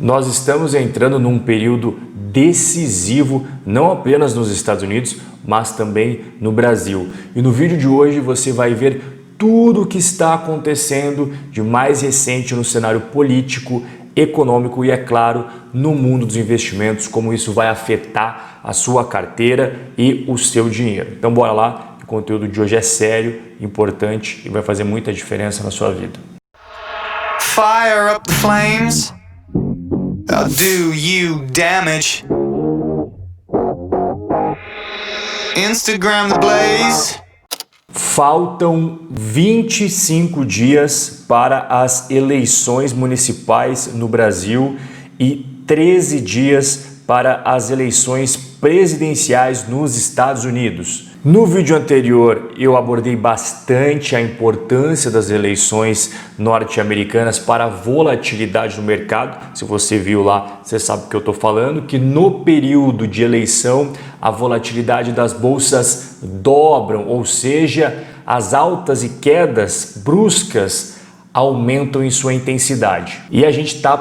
Nós estamos entrando num período decisivo, não apenas nos Estados Unidos, mas também no Brasil. E no vídeo de hoje você vai ver tudo o que está acontecendo de mais recente no cenário político, econômico e, é claro, no mundo dos investimentos, como isso vai afetar a sua carteira e o seu dinheiro. Então bora lá, o conteúdo de hoje é sério, importante e vai fazer muita diferença na sua vida. Fire up the flames. I'll do you damage. Instagram the blaze. Faltam 25 dias para as eleições municipais no Brasil e 13 dias para as eleições presidenciais nos Estados Unidos. No vídeo anterior eu abordei bastante a importância das eleições norte-americanas para a volatilidade do mercado. Se você viu lá, você sabe o que eu estou falando, que no período de eleição a volatilidade das bolsas dobram, ou seja, as altas e quedas bruscas aumentam em sua intensidade. E a gente está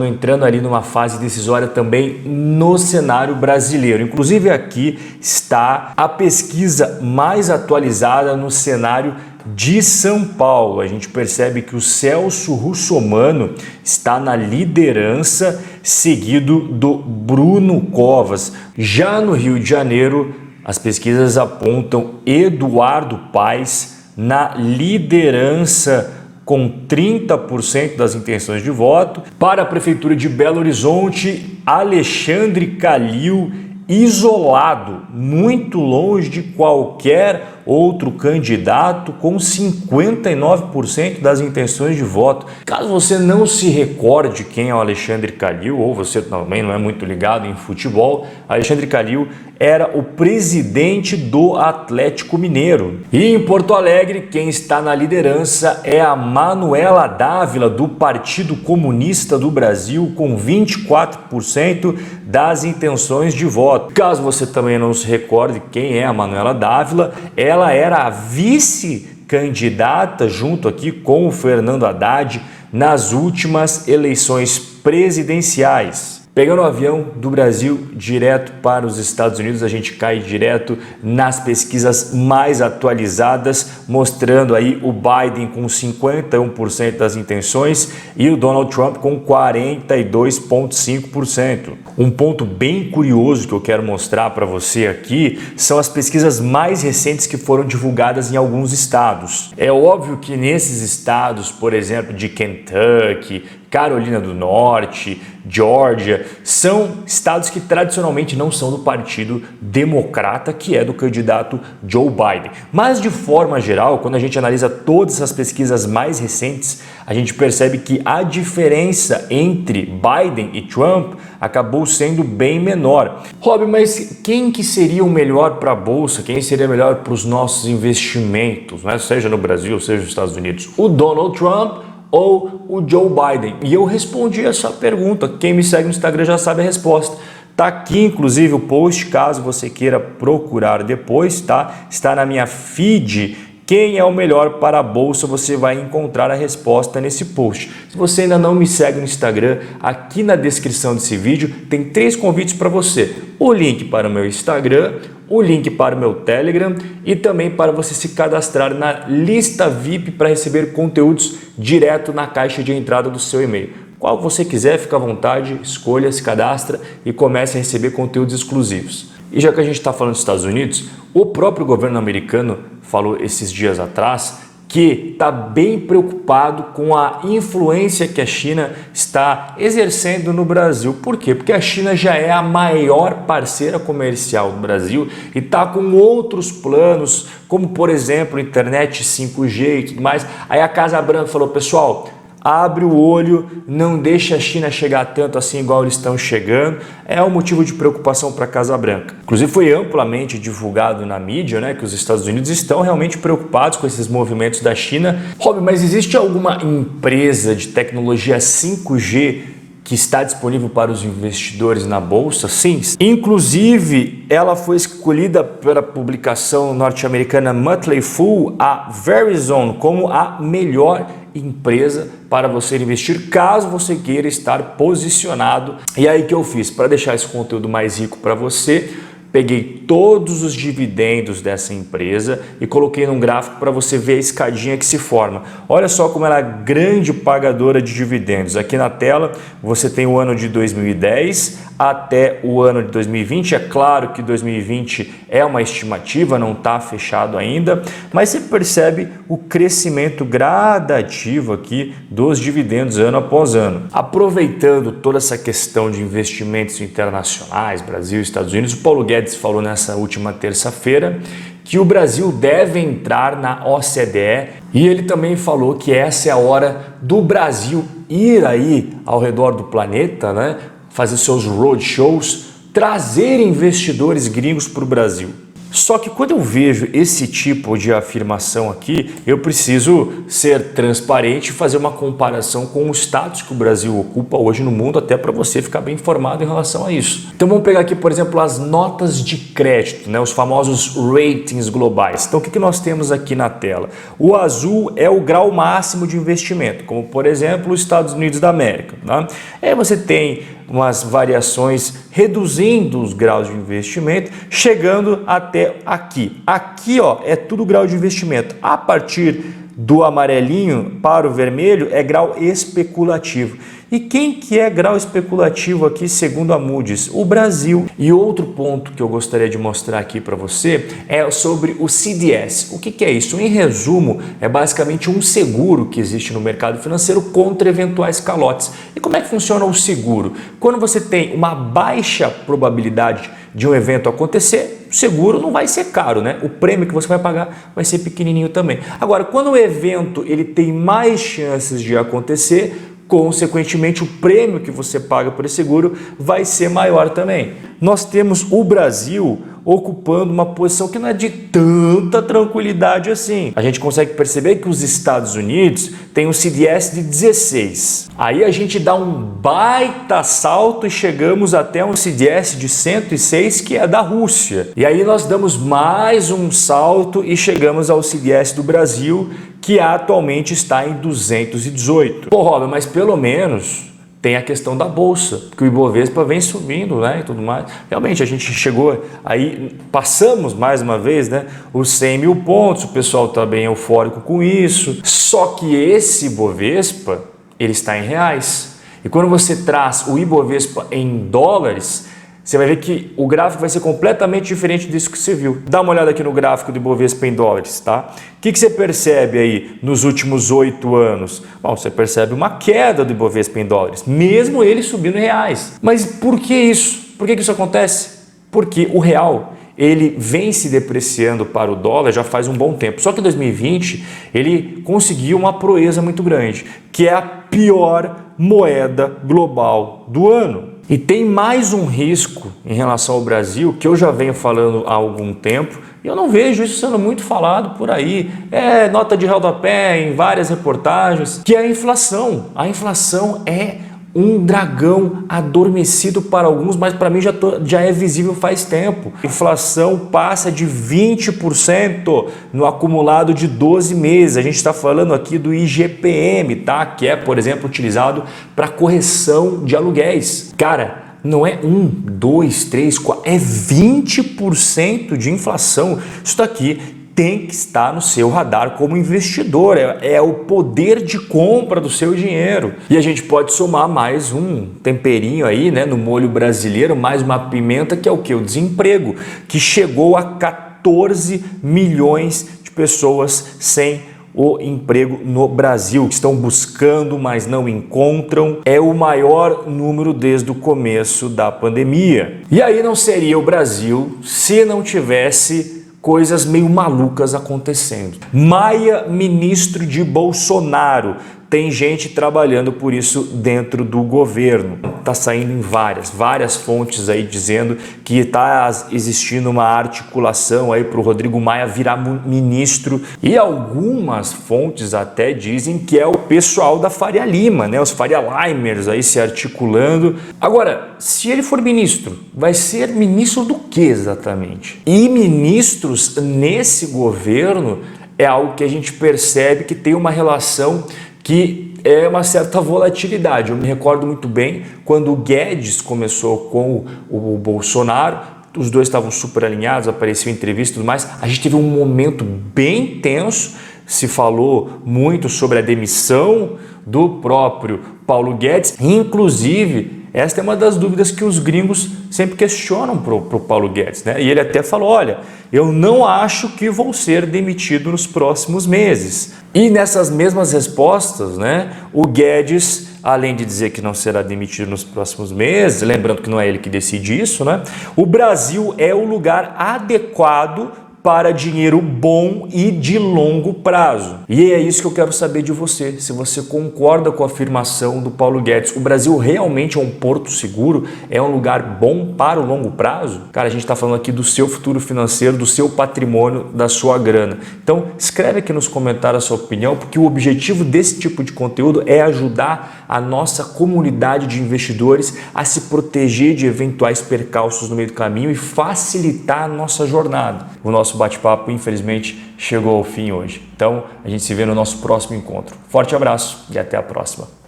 entrando ali numa fase decisória também no cenário brasileiro. Inclusive aqui está a pesquisa mais atualizada no cenário de São Paulo. A gente percebe que o Celso Russomano está na liderança, seguido do Bruno Covas. Já no Rio de Janeiro, as pesquisas apontam Eduardo Paes na liderança com 30% das intenções de voto. Para a Prefeitura de Belo Horizonte, Alexandre Calil isolado, muito longe de qualquer outro candidato, com 59% das intenções de voto. Caso você não se recorde quem é o Alexandre Calil, ou você também não é muito ligado em futebol, Alexandre Calil era o presidente do Atlético Mineiro. E em Porto Alegre, quem está na liderança é a Manuela Dávila, do Partido Comunista do Brasil, com 24% das intenções de voto. Caso você também não se recorde quem é a Manuela Dávila, ela era a vice-candidata junto aqui com o Fernando Haddad nas últimas eleições presidenciais. Pegando o avião do Brasil direto para os Estados Unidos, a gente cai direto nas pesquisas mais atualizadas, mostrando aí o Biden com 51% das intenções e o Donald Trump com 42,5%. Um ponto bem curioso que eu quero mostrar para você aqui são as pesquisas mais recentes que foram divulgadas em alguns estados. É óbvio que nesses estados, por exemplo, de Kentucky, Carolina do Norte, Geórgia, são estados que tradicionalmente não são do Partido Democrata, que é do candidato Joe Biden. Mas de forma geral, quando a gente analisa todas as pesquisas mais recentes, a gente percebe que a diferença entre Biden e Trump acabou sendo bem menor. Rob, mas quem que seria o melhor para a Bolsa? Quem seria melhor para os nossos investimentos, né? Seja no Brasil, seja nos Estados Unidos? O Donald Trump ou o Joe Biden? E eu respondi essa pergunta. Quem me segue no Instagram já sabe a resposta. Tá aqui inclusive o post, caso você queira procurar depois, tá? Está na minha feed. Quem é o melhor para a Bolsa? Você vai encontrar a resposta nesse post. Se você ainda não me segue no Instagram, aqui na descrição desse vídeo tem 3 convites para você. O link para o meu Instagram, o link para o meu Telegram e também para você se cadastrar na lista VIP para receber conteúdos direto na caixa de entrada do seu e-mail. Qual você quiser, fica à vontade, escolha, se cadastra e comece a receber conteúdos exclusivos. E já que a gente está falando dos Estados Unidos, o próprio governo americano falou esses dias atrás que está bem preocupado com a influência que a China está exercendo no Brasil. Por quê? Porque a China já é a maior parceira comercial do Brasil e está com outros planos, como por exemplo internet 5G e tudo mais. Aí a Casa Branca falou, pessoal, abre o olho, não deixa a China chegar tanto assim igual eles estão chegando. É um motivo de preocupação para a Casa Branca. Inclusive foi amplamente divulgado na mídia, né, que os Estados Unidos estão realmente preocupados com esses movimentos da China. Rob, mas existe alguma empresa de tecnologia 5G que está disponível para os investidores na Bolsa? Sim. Inclusive, ela foi escolhida pela publicação norte-americana Motley Fool, a Verizon, como a melhor empresa para você investir, caso você queira estar posicionado. E aí que eu fiz, para deixar esse conteúdo mais rico para você, peguei todos os dividendos dessa empresa e coloquei num gráfico para você ver a escadinha que se forma. Olha só como ela é grande pagadora de dividendos. Aqui na tela você tem o ano de 2010 até o ano de 2020. É claro que 2020 é uma estimativa, não está fechado ainda, mas você percebe o crescimento gradativo aqui dos dividendos ano após ano. Aproveitando toda essa questão de investimentos internacionais, Brasil e Estados Unidos, o Paulo Guedes falou nessa última terça-feira que o Brasil deve entrar na OCDE e ele também falou que essa é a hora do Brasil ir aí ao redor do planeta, né? Fazer seus roadshows, trazer investidores gringos para o Brasil. Só que quando eu vejo esse tipo de afirmação aqui, eu preciso ser transparente e fazer uma comparação com o status que o Brasil ocupa hoje no mundo, até para você ficar bem informado em relação a isso. Então vamos pegar aqui, por exemplo, as notas de crédito, né? Os famosos ratings globais. Então o que nós temos aqui na tela? O azul é o grau máximo de investimento, como por exemplo os Estados Unidos da América. Né? Aí você tem umas variações reduzindo os graus de investimento, chegando até aqui. Aqui, ó, é tudo grau de investimento. A partir do amarelinho para o vermelho é grau especulativo. E quem que é grau especulativo aqui segundo a Moody's? O Brasil. E outro ponto que eu gostaria de mostrar aqui para você é sobre o CDS. O que é isso? Em resumo, é basicamente um seguro que existe no mercado financeiro contra eventuais calotes. E como é que funciona o seguro? Quando você tem uma baixa probabilidade de um evento acontecer, o seguro não vai ser caro, né? O prêmio que você vai pagar vai ser pequenininho também. Agora, quando o evento ele tem mais chances de acontecer, consequentemente o prêmio que você paga por esse seguro vai ser maior também. Nós temos o Brasil ocupando uma posição que não é de tanta tranquilidade assim. A gente consegue perceber que os Estados Unidos têm um CDS de 16. Aí a gente dá um baita salto e chegamos até um CDS de 106, que é da Rússia. E aí nós damos mais um salto e chegamos ao CDS do Brasil, que atualmente está em 218. Pô, Robert, mas pelo menos tem a questão da bolsa, porque o Ibovespa vem subindo, né, e tudo mais. Realmente a gente chegou aí, passamos mais uma vez, né, os 100 mil pontos, o pessoal está bem eufórico com isso. Só que esse Ibovespa, ele está em reais. E quando você traz o Ibovespa em dólares, você vai ver que o gráfico vai ser completamente diferente disso que você viu. Dá uma olhada aqui no gráfico do Ibovespa em dólares, tá? O que você percebe aí nos últimos 8 anos? Bom, você percebe uma queda do Ibovespa em dólares, mesmo ele subindo em reais. Mas por que isso? Por que isso acontece? Porque o real, ele vem se depreciando para o dólar já faz um bom tempo. Só que em 2020 ele conseguiu uma proeza muito grande, que é a pior moeda global do ano. E tem mais um risco em relação ao Brasil que eu já venho falando há algum tempo e eu não vejo isso sendo muito falado por aí. É nota de rodapé em várias reportagens, que é a inflação. A inflação é um dragão adormecido para alguns, mas para mim já é visível faz tempo. A inflação passa de 20% no acumulado de 12 meses. A gente está falando aqui do IGPM, tá? Que é, por exemplo, utilizado para correção de aluguéis. Cara, não é 1, 2, 3, 4, é 20% de inflação. Isso daqui tem que estar no seu radar como investidor, é o poder de compra do seu dinheiro. E a gente pode somar mais um temperinho aí, né, no molho brasileiro, mais uma pimenta, que é o que? O desemprego, que chegou a 14 milhões de pessoas sem o emprego no Brasil, que estão buscando, mas não encontram. É o maior número desde o começo da pandemia. E aí não seria o Brasil se não tivesse coisas meio malucas acontecendo. Maia, ministro de Bolsonaro. Tem gente trabalhando por isso dentro do governo. Está saindo em várias fontes aí dizendo que está existindo uma articulação aí para o Rodrigo Maia virar ministro. E algumas fontes até dizem que é o pessoal da Faria Lima, né? Os Faria Limers aí se articulando. Agora, se ele for ministro, vai ser ministro do que exatamente? E ministros nesse governo é algo que a gente percebe que tem uma relação que é uma certa volatilidade. Eu me recordo muito bem quando o Guedes começou com o Bolsonaro, os dois estavam super alinhados, apareciam em entrevistas e tudo mais, a gente teve um momento bem tenso, se falou muito sobre a demissão do próprio Paulo Guedes, inclusive esta é uma das dúvidas que os gringos sempre questionam para o Paulo Guedes, né? E ele até falou, olha, eu não acho que vou ser demitido nos próximos meses. E nessas mesmas respostas, né, o Guedes, além de dizer que não será demitido nos próximos meses, lembrando que não é ele que decide isso, né? O Brasil é o lugar adequado para dinheiro bom e de longo prazo. E é isso que eu quero saber de você, se você concorda com a afirmação do Paulo Guedes. O Brasil realmente é um porto seguro? É um lugar bom para o longo prazo? Cara, a gente está falando aqui do seu futuro financeiro, do seu patrimônio, da sua grana. Então, escreve aqui nos comentários a sua opinião, porque o objetivo desse tipo de conteúdo é ajudar a nossa comunidade de investidores a se proteger de eventuais percalços no meio do caminho e facilitar a nossa jornada. O nosso bate-papo, infelizmente, chegou ao fim hoje. Então, a gente se vê no nosso próximo encontro. Forte abraço e até a próxima.